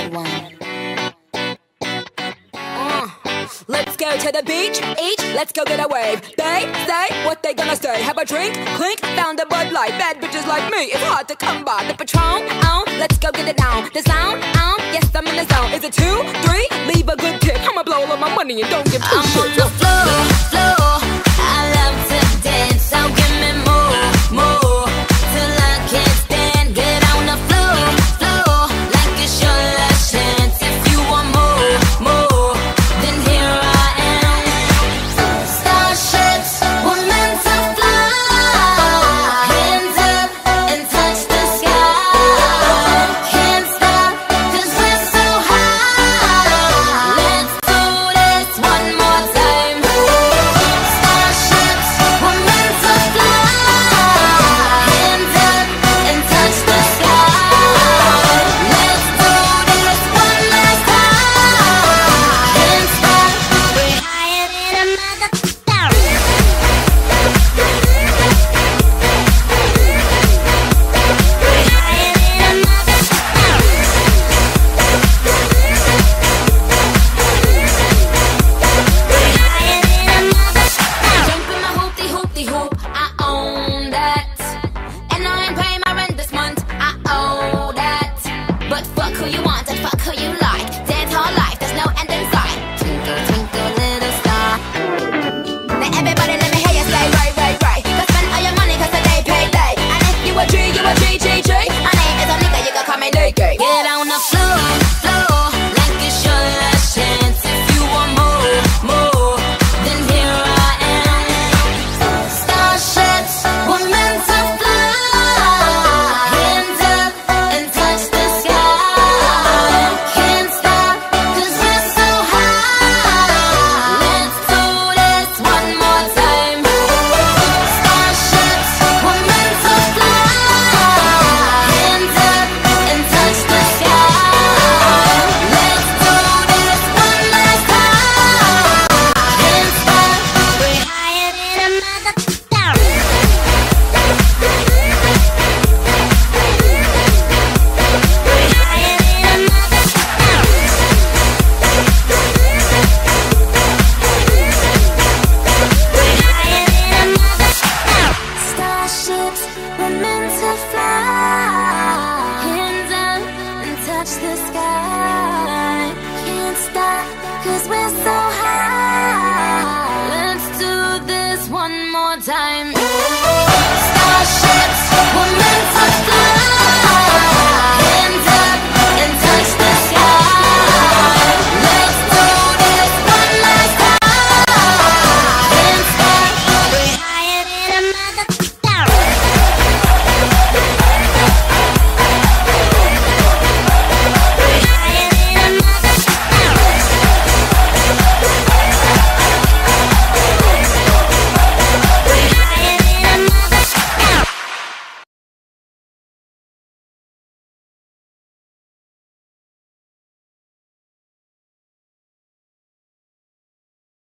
one. Let's go to the beach, each, let's go get a wave. They say what they gonna say. Have a drink, clink, found a Bud Light. Bad bitches like me, it's hard to come by. The Patron, let's go get it down. The sound, yes I'm in the zone. Is it 2, 3? Leave a good tip. I'ma blow all of my money and don't give two shits. I'm on the floor.